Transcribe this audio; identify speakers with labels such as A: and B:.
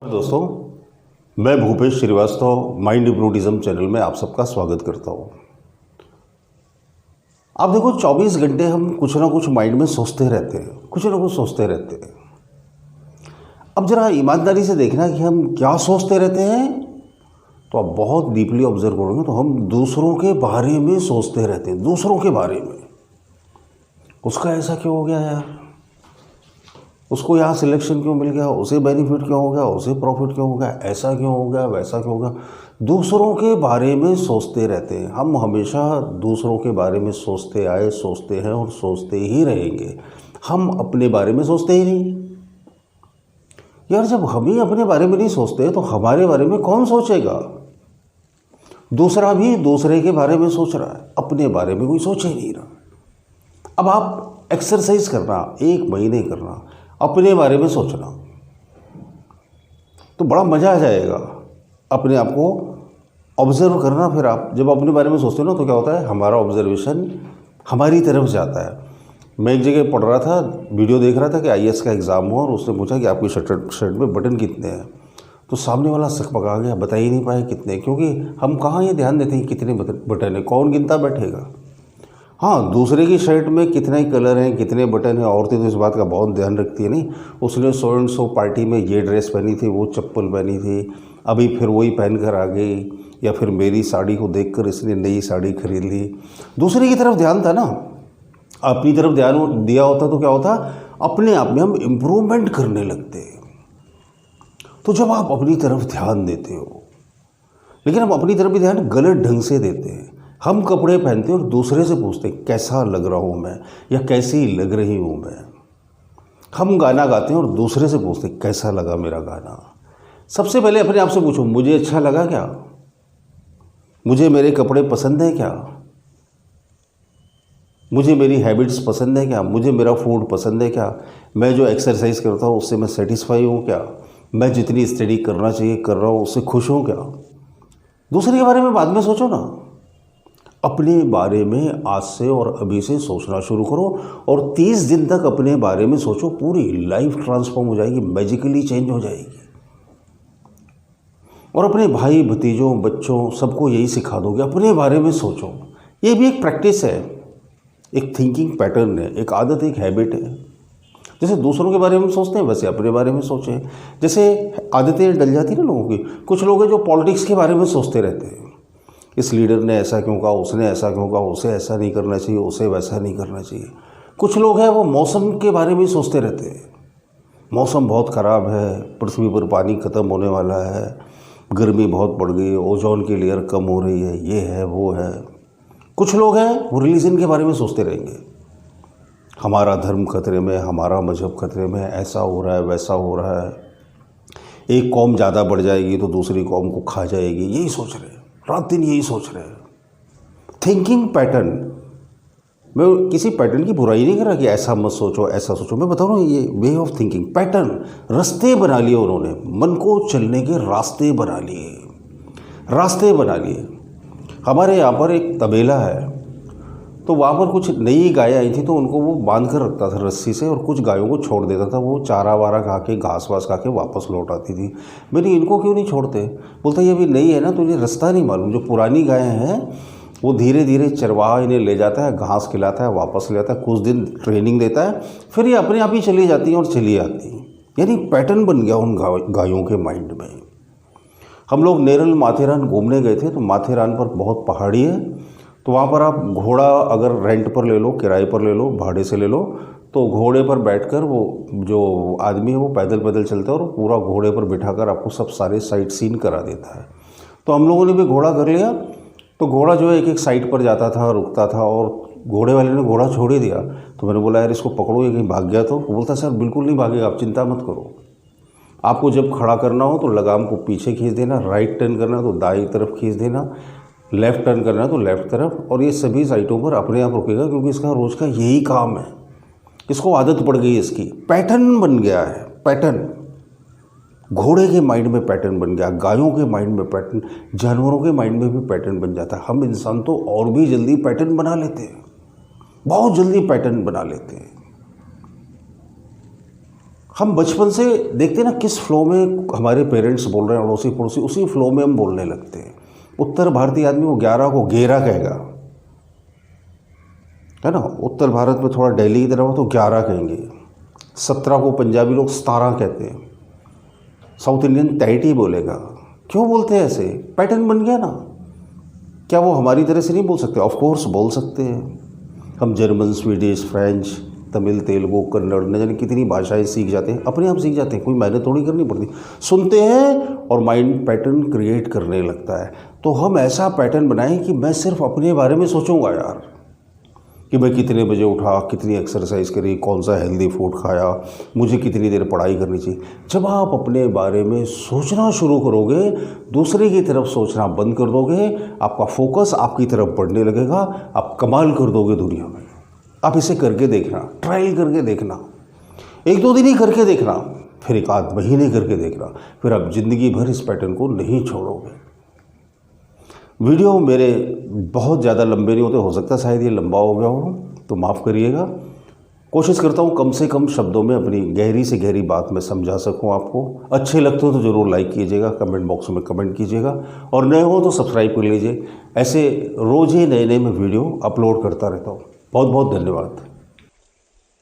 A: दोस्तों, मैं Bhupesh Shrivastava mind hypnotism channel में आप सबका स्वागत करता हूँ। आप देखो, 24 घंटे हम कुछ ना कुछ माइंड में सोचते रहते हैं, कुछ ना कुछ सोचते रहते हैं। अब जरा ईमानदारी से देखना कि हम क्या सोचते रहते हैं, तो आप बहुत डीपली ऑब्जर्व करोगे तो हम दूसरों के बारे में सोचते रहते हैं। दूसरों के बारे में, उसका ऐसा क्यों हो गया यार, उसको यहाँ सिलेक्शन क्यों मिल गया, उसे बेनिफिट क्यों हो गया, उसे प्रॉफिट क्यों हो गया, ऐसा क्यों हो गया, वैसा क्यों हो गया। दूसरों के बारे में सोचते रहते हैं। हम हमेशा दूसरों के बारे में सोचते आए, सोचते हैं और सोचते ही रहेंगे। हम अपने बारे में सोचते ही नहीं यार। जब हम ही अपने बारे में नहीं सोचते तो हमारे बारे में कौन सोचेगा। दूसरा भी दूसरे के बारे में सोच रहा है, अपने बारे में कोई सोच ही नहीं रहा। अब आप एक्सरसाइज करना, 1 महीने करना, अपने बारे में सोचना, तो बड़ा मज़ा आ जाएगा। अपने आप को ऑब्जर्व करना। फिर आप जब अपने बारे में सोचते हो ना, तो क्या होता है, हमारा ऑब्जर्वेशन हमारी तरफ जाता है। मैं एक जगह पढ़ रहा था, वीडियो देख रहा था कि आईएएस का एग्ज़ाम हो, और उसने पूछा कि आपकी शर्ट में बटन कितने हैं। तो सामने वाला सकपका गया, बता ही नहीं पाए कितने, क्योंकि हम कहाँ ये ध्यान देते हैं कितने बटन है, कौन गिनता बैठेगा। हाँ, दूसरे की शर्ट में कितने कलर हैं, कितने बटन हैं, औरतें तो इस बात का बहुत ध्यान रखती है। नहीं, उसने सो एंड सो पार्टी में ये ड्रेस पहनी थी, वो चप्पल पहनी थी, अभी फिर वही पहन कर आ गई, या फिर मेरी साड़ी को देखकर इसने नई साड़ी खरीद ली। दूसरे की तरफ ध्यान था ना, अपनी तरफ ध्यान दिया होता तो क्या होता, अपने आप में हम इम्प्रूवमेंट करने लगते। तो जब आप अपनी तरफ ध्यान देते हो, लेकिन हम अपनी तरफ भी ध्यान गलत ढंग से देते हैं। हम कपड़े पहनते हैं और दूसरे से पूछते हैं कैसा लग रहा हूँ मैं, या कैसी लग रही हूँ मैं। हम गाना गाते हैं और दूसरे से पूछते हैं कैसा लगा मेरा गाना। सबसे पहले अपने आप से पूछो, मुझे अच्छा लगा क्या, मुझे मेरे कपड़े पसंद है क्या, मुझे मेरी हैबिट्स पसंद है क्या, मुझे मेरा फूड पसंद है क्या, मैं जो एक्सरसाइज करता हूँ उससे मैं सेटिस्फाई हूँ क्या, मैं जितनी स्टडी करना चाहिए कर रहा हूँ उससे खुश हूँ क्या। दूसरे के बारे में बाद में सोचो ना, अपने बारे में आज से और अभी से सोचना शुरू करो, और 30 दिन तक अपने बारे में सोचो। पूरी लाइफ ट्रांसफॉर्म हो जाएगी, मैजिकली चेंज हो जाएगी। और अपने भाई भतीजों, बच्चों, सबको यही सिखा दोगे, अपने बारे में सोचो। ये भी एक प्रैक्टिस है, एक थिंकिंग पैटर्न है, एक आदत, एक हैबिट है। जैसे दूसरों के बारे में सोचते हैं, वैसे अपने बारे में सोचें। जैसे आदतें डल जाती है ना लोगों की। कुछ लोग हैं जो पॉलिटिक्स के बारे में सोचते रहते हैं, इस लीडर ने ऐसा क्यों कहा, उसने ऐसा क्यों कहा, उसे ऐसा नहीं करना चाहिए, उसे वैसा नहीं करना चाहिए। कुछ लोग हैं वो मौसम के बारे में सोचते रहते हैं, मौसम बहुत ख़राब है, पृथ्वी पर पानी ख़त्म होने वाला है, गर्मी बहुत बढ़ गई, ओजोन की लेयर कम हो रही है, ये है वो है। कुछ लोग हैं वो रिलीजन के बारे में सोचते रहेंगे, हमारा धर्म खतरे में, हमारा मजहब खतरे में, ऐसा हो रहा है, वैसा हो रहा है, एक कौम ज़्यादा बढ़ जाएगी तो दूसरी कौम को खा जाएगी। यही सोच रहे हैं, रात दिन यही सोच रहे हैं। थिंकिंग पैटर्न, मैं किसी पैटर्न की बुराई नहीं कर रहा कि ऐसा मत सोचो, ऐसा सोचो। मैं बता रहा हूँ, ये वे ऑफ थिंकिंग पैटर्न, रास्ते बना लिए उन्होंने, मन को चलने के रास्ते बना लिए, रास्ते बना लिए। हमारे यहाँ पर एक तबेला है, तो वहाँ पर कुछ नई गायें आई थी, तो उनको वो बांध कर रखता था रस्सी से, और कुछ गायों को छोड़ देता था। वो चारा वारा खा के, घास वास खा के वापस लौट आती थी। मैंने इनको क्यों नहीं छोड़ते, बोलता ये अभी नई है ना, तो इन्हें रास्ता नहीं मालूम। जो पुरानी गायें हैं वो धीरे धीरे चरवाहा इन्हें ले जाता है, घास खिलाता है, वापस ले आता है, कुछ दिन ट्रेनिंग देता है, फिर ये अपने आप ही चली जाती हैं और चली आती हैं। यानी पैटर्न बन गया उन गायों के माइंड में। हम लोग नेरल माथेरान घूमने गए थे, तो माथेरान पर बहुत पहाड़ी है, तो वहाँ पर आप घोड़ा अगर रेंट पर ले लो, किराए पर ले लो, भाड़े से ले लो, तो घोड़े पर बैठकर वो जो आदमी है वो पैदल पैदल चलता है, और पूरा घोड़े पर बिठाकर आपको सब सारे साइट सीन करा देता है। तो हम लोगों ने भी घोड़ा कर लिया। तो घोड़ा जो है एक एक साइट पर जाता था, रुकता था, और घोड़े वाले ने घोड़ा छोड़ ही दिया। तो मैंने बोला यार इसको पकड़ो, ये कहीं भाग गया तो। वो बोलता सर बिल्कुल नहीं भागेगा, आप चिंता मत करो। आपको जब खड़ा करना हो तो लगाम को पीछे खींच देना, राइट टर्न करना है तो दाईं तरफ खींच देना, लेफ़्ट टर्न करना है तो लेफ़्ट तरफ, और ये सभी साइटों पर अपने आप रुकेगा, क्योंकि इसका रोज़ का यही काम है। इसको आदत पड़ गई, इसकी पैटर्न बन गया है। पैटर्न घोड़े के माइंड में पैटर्न बन गया, गायों के माइंड में पैटर्न, जानवरों के माइंड में भी पैटर्न बन जाता है। हम इंसान तो और भी जल्दी पैटर्न बना लेते हैं, बहुत जल्दी पैटर्न बना लेते हैं। हम बचपन से देखते हैं ना किस फ्लो में हमारे पेरेंट्स बोल रहे हैं, अड़ोसी पड़ोसी उसी फ्लो में हम बोलने लगते हैं। उत्तर भारतीय आदमी वो 11 को गेरा कहेगा, है ना। उत्तर भारत में थोड़ा दिल्ली की तरफ तो 11 कहेंगे। 17 को पंजाबी लोग 17 कहते हैं। साउथ इंडियन 30 बोलेगा। क्यों बोलते हैं ऐसे? पैटर्न बन गया ना। क्या वो हमारी तरह से नहीं बोल सकते? ऑफ कोर्स बोल सकते हैं। हम German, Swedish, French, Tamil, Telugu, Kannada, न जाने कितनी भाषाएं सीख जाते हैं, अपने आप सीख जाते हैं, कोई मेहनत थोड़ी करनी पड़ती। सुनते हैं और माइंड पैटर्न क्रिएट करने लगता है। तो हम ऐसा पैटर्न बनाएं कि मैं सिर्फ अपने बारे में सोचूंगा यार, कि मैं कितने बजे उठा, कितनी एक्सरसाइज करी, कौन सा हेल्दी फूड खाया, मुझे कितनी देर पढ़ाई करनी चाहिए। जब आप अपने बारे में सोचना शुरू करोगे, दूसरे की तरफ सोचना बंद कर दोगे, आपका फोकस आपकी तरफ बढ़ने लगेगा, आप कमाल कर दोगे दुनिया में। आप इसे करके देखना, ट्रायल करके देखना, 1-2 दिन ही करके देखना, फिर 1-8 महीने करके देखना, फिर आप ज़िंदगी भर इस पैटर्न को नहीं छोड़ोगे। वीडियो मेरे बहुत ज़्यादा लंबे नहीं होते, हो सकता शायद ये लंबा हो गया हो, तो माफ़ करिएगा। कोशिश करता हूँ कम से कम शब्दों में अपनी गहरी से गहरी बात मैं समझा सकूँ आपको। अच्छे लगते हो तो ज़रूर लाइक कीजिएगा, कमेंट बॉक्स में कमेंट कीजिएगा, और नए हो तो सब्सक्राइब कर लीजिए। ऐसे रोज़ ही नए नए मैं वीडियो अपलोड करता रहता हूँ। बहुत बहुत धन्यवाद।